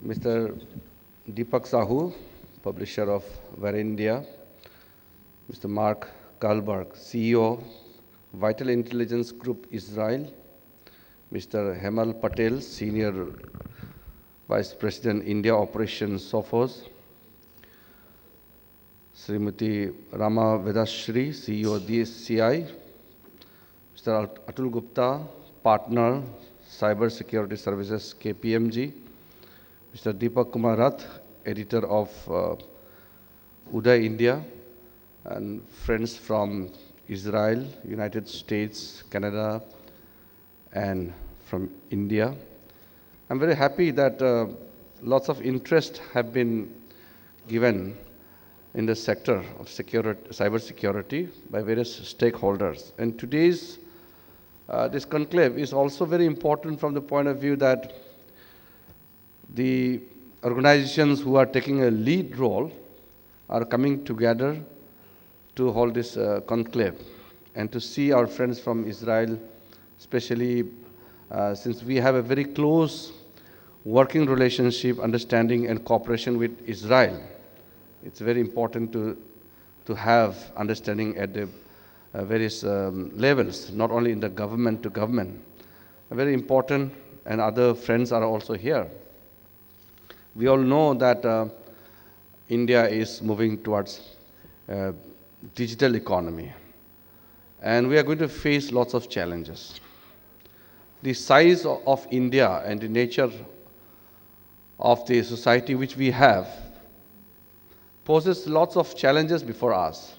Mr. Deepak Sahu, publisher of Where India, Mr. Mark Kalberg, CEO, Vital Intelligence Group Israel, Mr. Hemal Patel, Senior Vice President, India Operations Sophos, Srimati Rama Vedashri, CEO, DSCI, Mr. Atul Gupta, Partner, Cyber Security Services, KPMG, Mr. Deepak Kumar Rath, Editor of Uday India, and friends from Israel, United States, Canada, and from India. I'm very happy that lots of interest have been given in the sector of cyber security by various stakeholders. And today's this conclave is also very important from the point of view that the organizations who are taking a lead role are coming together to hold this conclave and to see our friends from Israel, especially since we have a very close working relationship, understanding, and cooperation with Israel. It's very important to have understanding at the various levels, not only in the government to government. Very important, and other friends are also here. We all know that India is moving towards digital economy, and we are going to face lots of challenges. The size of India and the nature of the society which we have poses lots of challenges before us.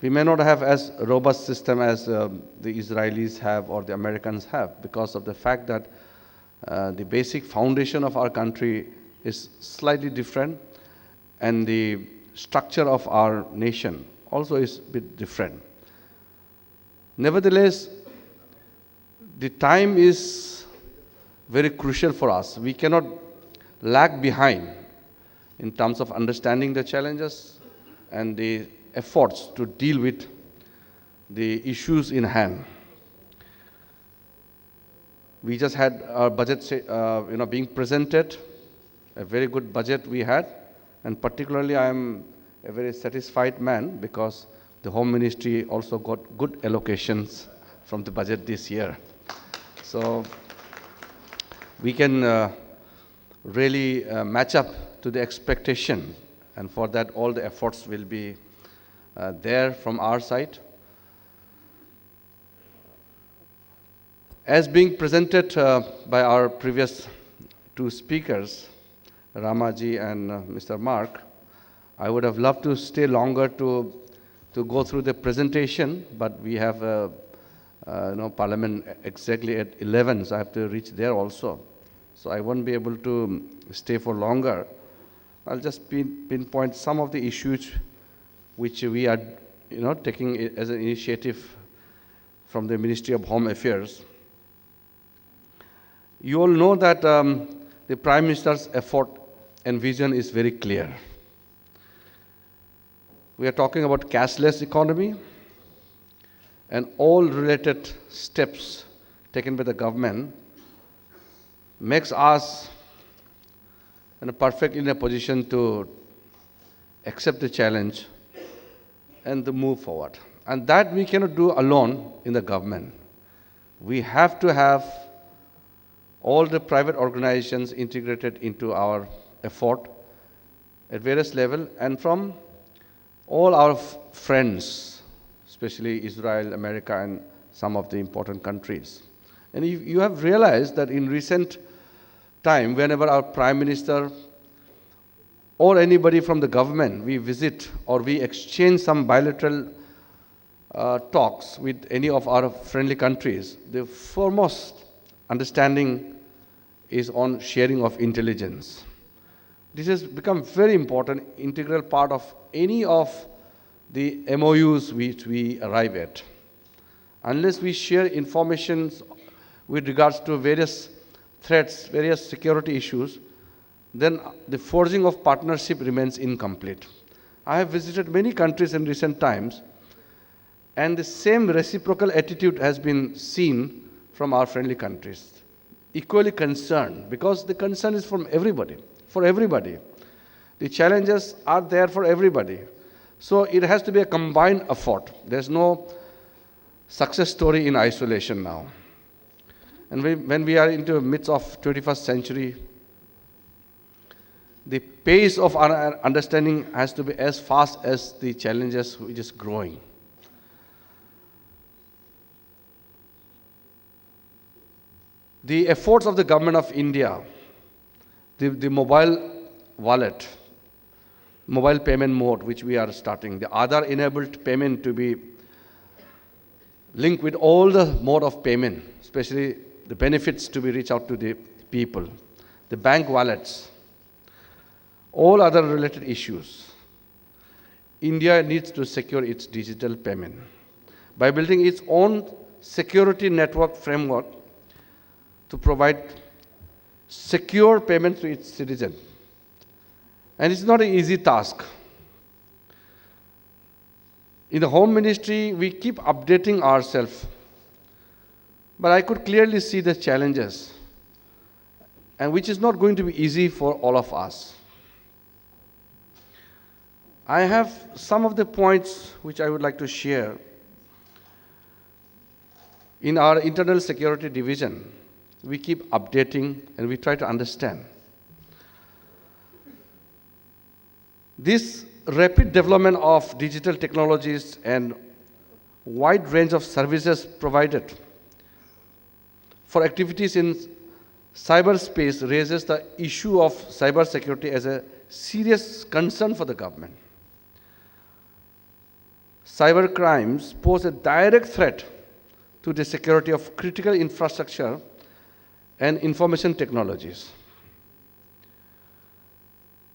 We may not have as robust system as the Israelis have or the Americans have because of the fact that the basic foundation of our country is slightly different, and the structure of our nation also is a bit different. Nevertheless, the time is very crucial for us. We cannot lag behind in terms of understanding the challenges and the efforts to deal with the issues in hand. We just had our budget being presented, a very good budget we had, and particularly I am a very satisfied man because the Home Ministry also got good allocations from the budget this year. So we can really match up to the expectation, and for that all the efforts will be there from our side. As being presented by our previous two speakers, Ramaji and Mr. Mark, I would have loved to stay longer to go through the presentation, but we have Parliament exactly at 11, so I have to reach there also. So I won't be able to stay for longer. I'll just pinpoint some of the issues which we are taking as an initiative from the Ministry of Home Affairs. You all know that the Prime Minister's effort and vision is very clear. We are talking about cashless economy, and all related steps taken by the government makes us perfectly in a position to accept the challenge and to move forward. And that we cannot do alone in the government. We have to have all the private organizations integrated into our effort at various levels, and from all our friends, especially Israel, America, and some of the important countries. And you have realized that in recent time, whenever our Prime Minister or anybody from the government we visit or we exchange some bilateral talks with any of our friendly countries, the foremost understanding is on sharing of intelligence. This has become very important, integral part of any of the MOUs which we arrive at. Unless we share information with regards to various threats, various security issues, then the forging of partnership remains incomplete. I have visited many countries in recent times, and the same reciprocal attitude has been seen from our friendly countries. equally concerned, because the concern is from everybody, for everybody. The challenges are there for everybody. So it has to be a combined effort. There's no success story in isolation now. And when we are into the midst of 21st century, the pace of our understanding has to be as fast as the challenges which is growing. The efforts of the government of India, the mobile wallet, mobile payment mode which we are starting, the Aadhaar-enabled payment to be linked with all the mode of payment, especially the benefits to be reached out to the people, the bank wallets, all other related issues. India needs to secure its digital payment by building its own security network framework to provide secure payments to its citizens. And it's not an easy task. In the Home Ministry, we keep updating ourselves, but I could clearly see the challenges, and which is not going to be easy for all of us. I have some of the points which I would like to share. In our internal security division, we keep updating and we try to understand. This rapid development of digital technologies and wide range of services provided for activities in cyberspace raises the issue of cybersecurity as a serious concern for the government. Cyber crimes pose a direct threat to the security of critical infrastructure and information technologies.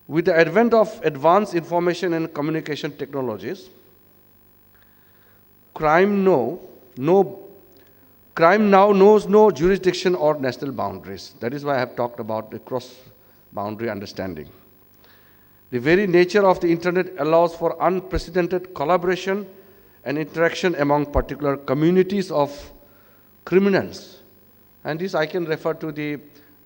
With the advent of advanced information and communication technologies, crime now knows no jurisdiction or national boundaries. That is why I have talked about the cross-boundary understanding. The very nature of the internet allows for unprecedented collaboration and interaction among particular communities of criminals. And this I can refer to the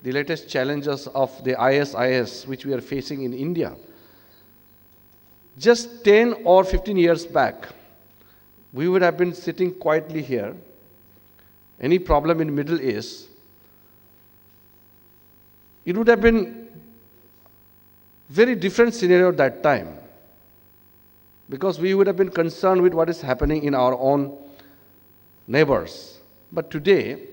latest challenges of the ISIS, which we are facing in India. Just 10 or 15 years back, we would have been sitting quietly here. Any problem in Middle East, it would have been very different scenario at that time, because we would have been concerned with what is happening in our own neighbors. But today,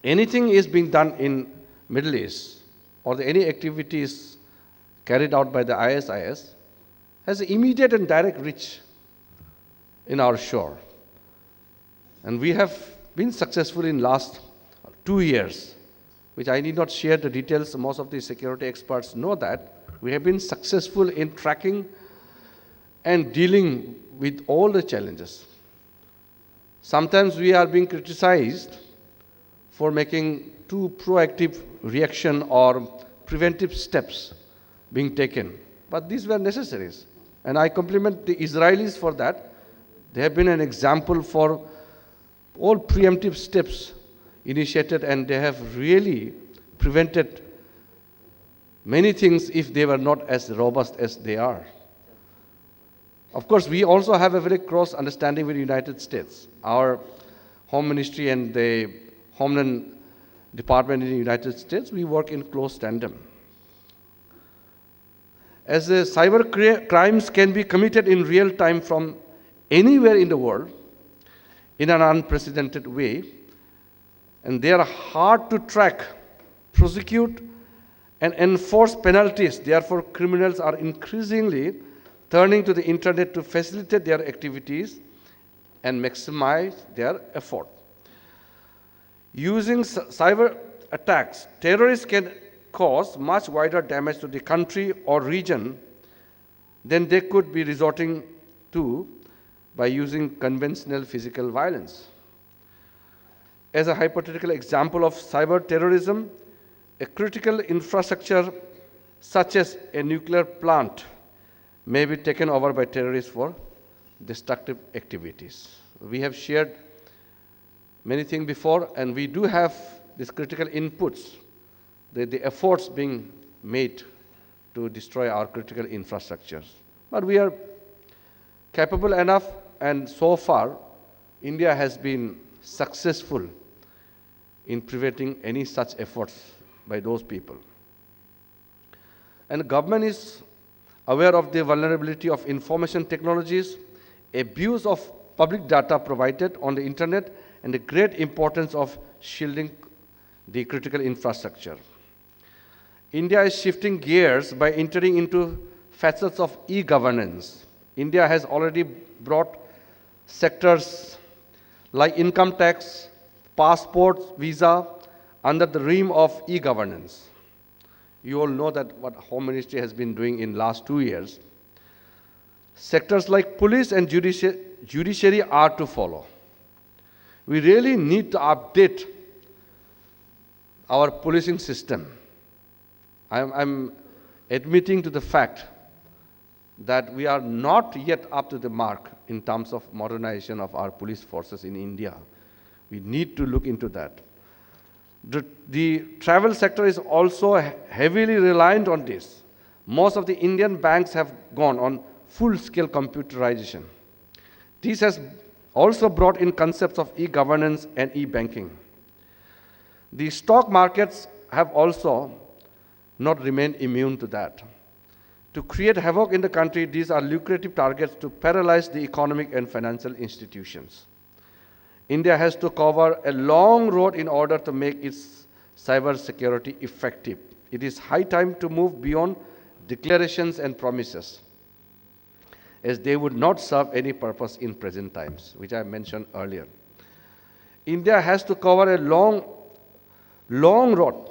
anything is being done in Middle East, or any activities carried out by the ISIS, has immediate and direct reach in our shore. And we have been successful in last 2 years, which I need not share the details. Most of the security experts know that. We have been successful in tracking and dealing with all the challenges. Sometimes we are being criticized for making too proactive reaction or preventive steps being taken. But these were necessaries. And I compliment the Israelis for that. They have been an example for all preemptive steps initiated, and they have really prevented many things if they were not as robust as they are. Of course, we also have a very close understanding with the United States. Our Home Ministry and the Homeland Department in the United States, we work in close tandem. As the cyber crimes can be committed in real time from anywhere in the world in an unprecedented way, and they are hard to track, prosecute, and enforce penalties. Therefore, criminals are increasingly turning to the internet to facilitate their activities and maximize their effort. Using cyber attacks, terrorists can cause much wider damage to the country or region than they could be resorting to by using conventional physical violence. As a hypothetical example of cyber terrorism, a critical infrastructure such as a nuclear plant may be taken over by terrorists for destructive activities. We have shared many things before, and we do have these critical inputs, the efforts being made to destroy our critical infrastructures. But we are capable enough, and so far, India has been successful in preventing any such efforts by those people. And the government is aware of the vulnerability of information technologies, abuse of public data provided on the internet, and the great importance of shielding the critical infrastructure. India is shifting gears by entering into facets of e-governance. India has already brought sectors like income tax, passports, visa under the realm of e-governance. You all know that what Home Ministry has been doing in last 2 years. Sectors like police and judiciary are to follow. We really need to update our policing system. I'm admitting to the fact that we are not yet up to the mark in terms of modernization of our police forces in India. We need to look into that. The travel sector is also heavily reliant on this. Most of the Indian banks have gone on full-scale computerization. This has also brought in concepts of e-governance and e-banking. The stock markets have also not remained immune to that. To create havoc in the country, these are lucrative targets to paralyze the economic and financial institutions. India has to cover a long road in order to make its cyber security effective. It is high time to move beyond declarations and promises, as they would not serve any purpose in present times, which I mentioned earlier. India has to cover a long road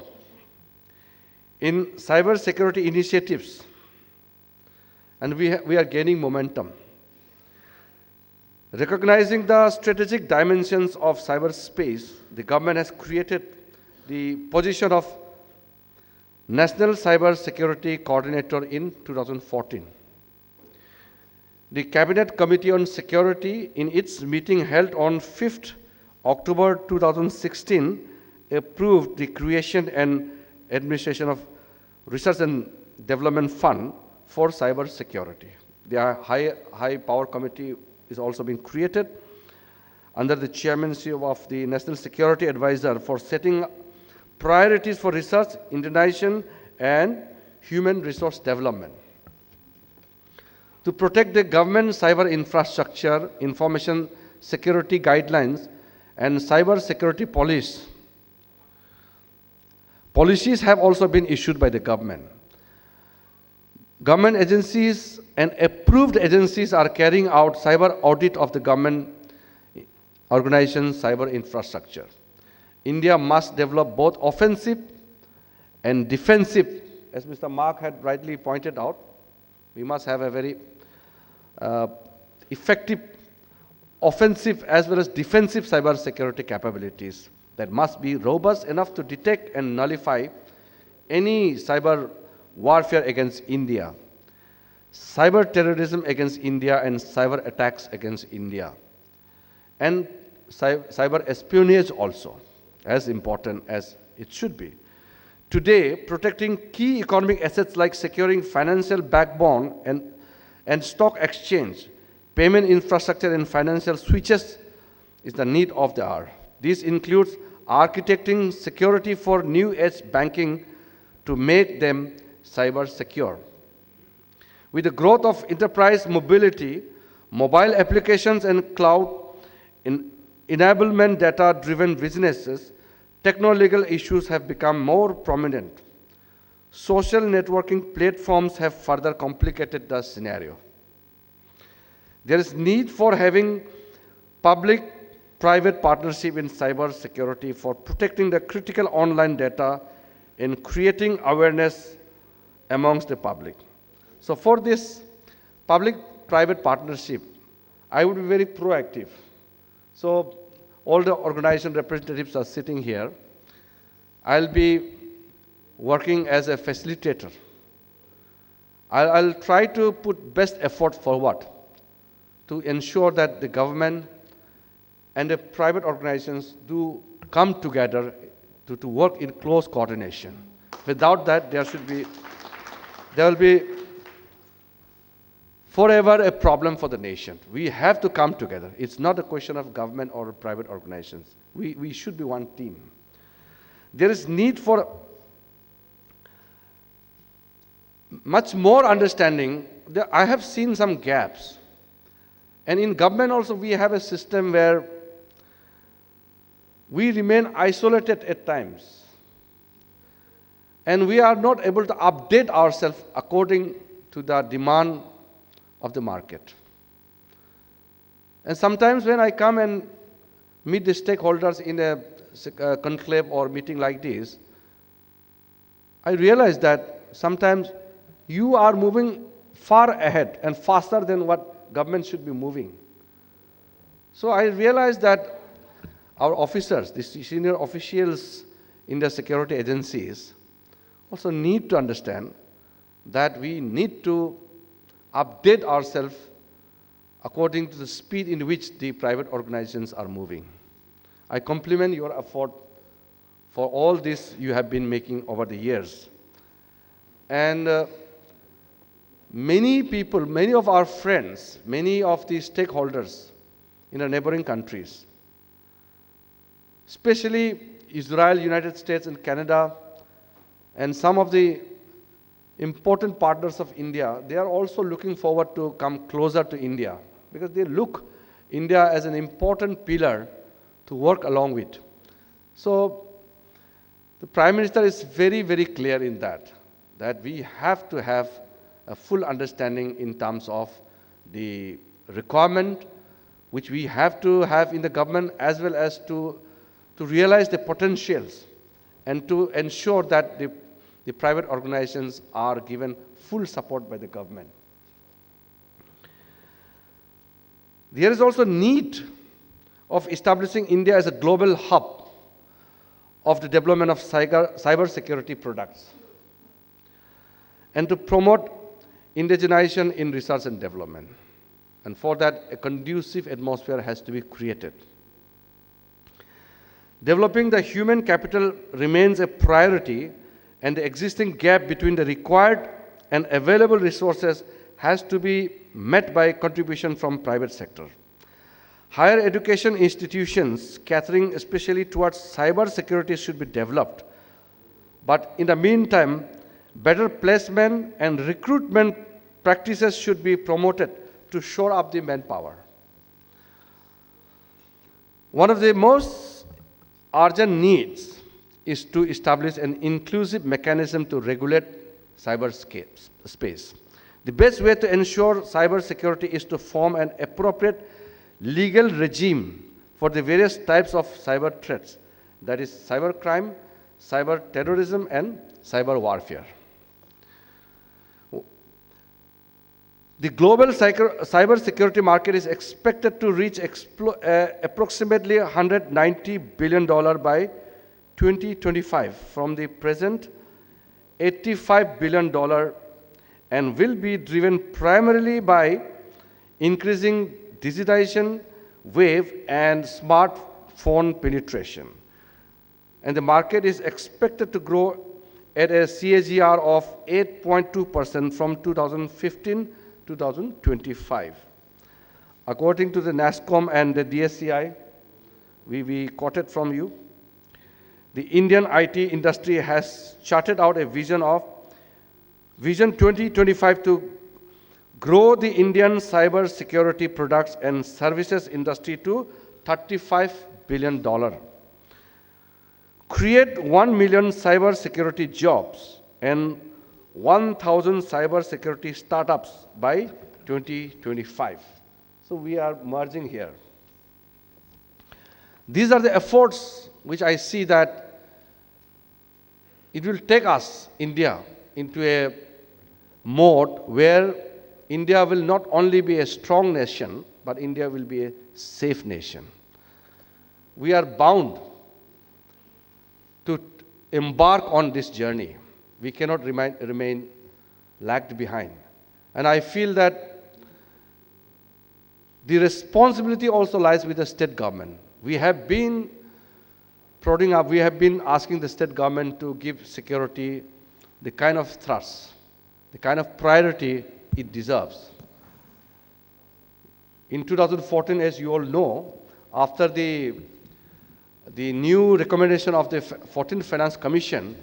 in cyber security initiatives, and we are gaining momentum. Recognizing the strategic dimensions of cyberspace, the government has created the position of National Cyber Security Coordinator in 2014. The Cabinet Committee on Security, in its meeting held on 5th October 2016, approved the creation and administration of Research and Development Fund for cyber security. The high power committee is also being created under the chairmanship of the National Security Advisor for setting priorities for research, innovation, and human resource development. To protect the government cyber infrastructure, information security guidelines, and cyber security policies have also been issued by the government. Government agencies and approved agencies are carrying out cyber audit of the government organization's cyber infrastructure. India must develop both offensive and defensive. As Mr. Mark had rightly pointed out, we must have a very effective offensive as well as defensive cyber security capabilities that must be robust enough to detect and nullify any cyber warfare against India, cyber terrorism against India, and cyber attacks against India, and cyber espionage also, as important as it should be. Today, protecting key economic assets like securing financial backbone and stock exchange, payment infrastructure, and financial switches is the need of the hour. This includes architecting security for new age banking to make them cyber secure. With the growth of enterprise mobility, mobile applications, and cloud enablement data-driven businesses, technological issues have become more prominent. Social networking platforms have further complicated the scenario. There is need for having public-private partnership in cyber security for protecting the critical online data and creating awareness amongst the public. So for this public-private partnership, I would be very proactive. So all the organization representatives are sitting here. I'll be working as a facilitator. I'll try to put best effort forward to ensure that the government and the private organizations do come together to work in close coordination. Without that, there will be forever a problem for the nation. We have to come together. It's not a question of government or private organizations. We should be one team. There is need for much more understanding. I have seen some gaps. And in government also, we have a system where we remain isolated at times. And we are not able to update ourselves according to the demand of the market. And sometimes when I come and meet the stakeholders in a conclave or meeting like this, I realize that sometimes you are moving far ahead and faster than what government should be moving. So I realize that our officers, the senior officials in the security agencies, also need to understand that we need to update ourselves according to the speed in which the private organizations are moving. I compliment your effort for all this you have been making over the years. And many people, many of our friends, many of the stakeholders in our neighboring countries, especially Israel, United States, and Canada, and some of the important partners of India, they are also looking forward to come closer to India because they look India as an important pillar to work along with. So the Prime Minister is very, very clear in that we have to have a full understanding in terms of the requirement which we have to have in the government, as well as to realize the potentials and to ensure that the private organizations are given full support by the government. There is also need of establishing India as a global hub of the development of cyber security products and to promote indigenization in research and development. And for that, a conducive atmosphere has to be created. Developing the human capital remains a priority, and the existing gap between the required and available resources has to be met by contribution from private sector. Higher education institutions catering especially towards cyber security should be developed. But in the meantime, better placement and recruitment practices should be promoted to shore up the manpower. One of the most urgent needs is to establish an inclusive mechanism to regulate cyberspace. The best way to ensure cyber security is to form an appropriate legal regime for the various types of cyber threats, that is cybercrime, cyber terrorism, and cyber warfare. The global cyber security market is expected to reach approximately $190 billion by 2025 from the present $85 billion, and will be driven primarily by increasing digitization wave and smartphone penetration. And the market is expected to grow at a CAGR of 8.2% from 2015 to 2025. According to the NASSCOM and the DSCI, we quoted from you, the Indian IT industry has charted out a Vision 2025 to grow the Indian cyber security products and services industry to $35 billion. Create 1 million cyber security jobs and 1,000 cyber security startups by 2025. So we are merging here. These are the efforts which I see that it will take us, India, into a mode where India will not only be a strong nation, but India will be a safe nation. We are bound to embark on this journey. We cannot remain lagged behind. And I feel that the responsibility also lies with the state government. We have been prodding up, we have been asking the state government to give security the kind of thrust, the kind of priority it deserves. In 2014, as you all know, after the new recommendation of the 14th Finance Commission,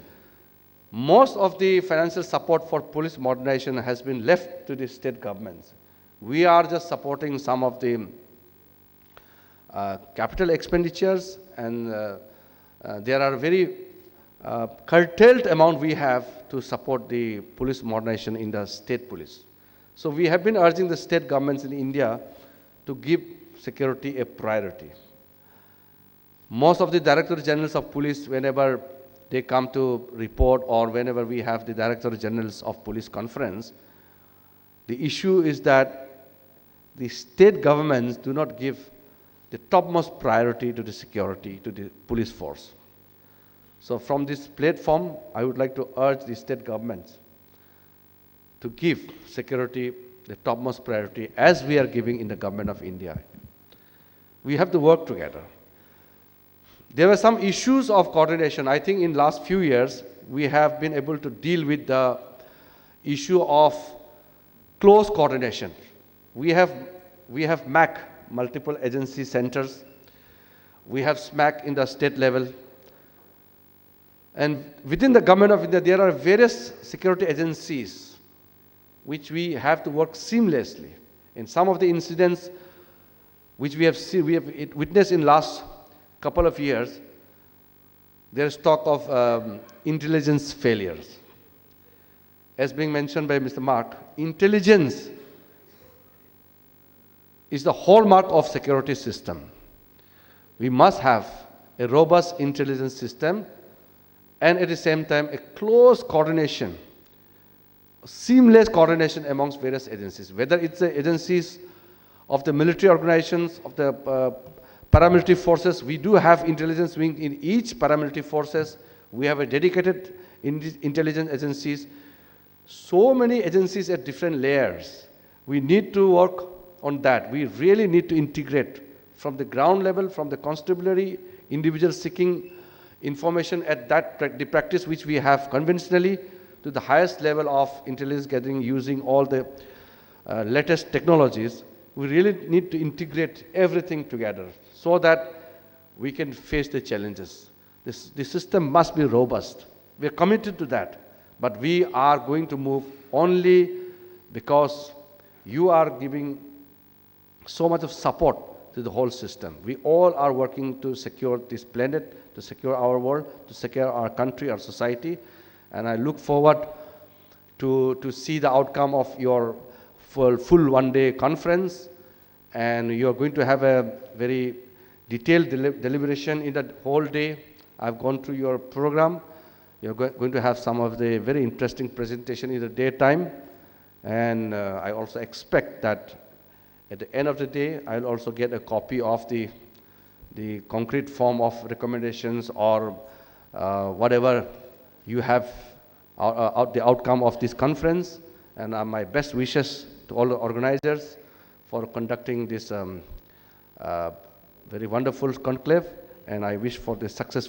most of the financial support for police modernization has been left to the state governments. We are just supporting some of the capital expenditures, and there are very curtailed amount we have to support the police modernization in the state police. So we have been urging the state governments in India to give security a priority. Most of the Director Generals of Police, whenever they come to report or whenever we have the Director Generals of Police conference, the issue is that the state governments do not give the topmost priority to the security, to the police force. So from this platform, I would like to urge the state governments to give security the topmost priority as we are giving in the Government of India. We have to work together. There were some issues of coordination. I think in last few years, we have been able to deal with the issue of close coordination. We have MAC, multiple agency centers. We have SMAC in the state level. And within the Government of India, there are various security agencies which we have to work seamlessly. In some of the incidents which we have witnessed in last couple of years, there is talk of intelligence failures. As being mentioned by Mr. Mark, intelligence is the hallmark of security system. We must have a robust intelligence system and at the same time a close coordination, seamless coordination amongst various agencies, whether it's the agencies of the military organizations, of the paramilitary forces. We do have intelligence wing in each paramilitary forces. We have a dedicated intelligence agencies. So many agencies at different layers. We need to work on that. We really need to integrate from the ground level, from the constabulary, individual seeking information at the practice which we have conventionally, to the highest level of intelligence gathering using all the latest technologies. We really need to integrate everything together so that we can face the challenges. The system must be robust. We are committed to that. But we are going to move only because you are giving so much of support to the whole system. We all are working to secure this planet, to secure our world, to secure our country, our society. And I look forward to see the outcome of your full one-day conference. And you're going to have a very detailed deliberation in the whole day. I've gone through your program. You're going to have some of the very interesting presentation in the daytime. And I also expect that at the end of the day, I'll also get a copy of the concrete form of recommendations or whatever you have the outcome of this conference. And my best wishes to all the organizers for conducting this very wonderful conclave. And I wish for the success.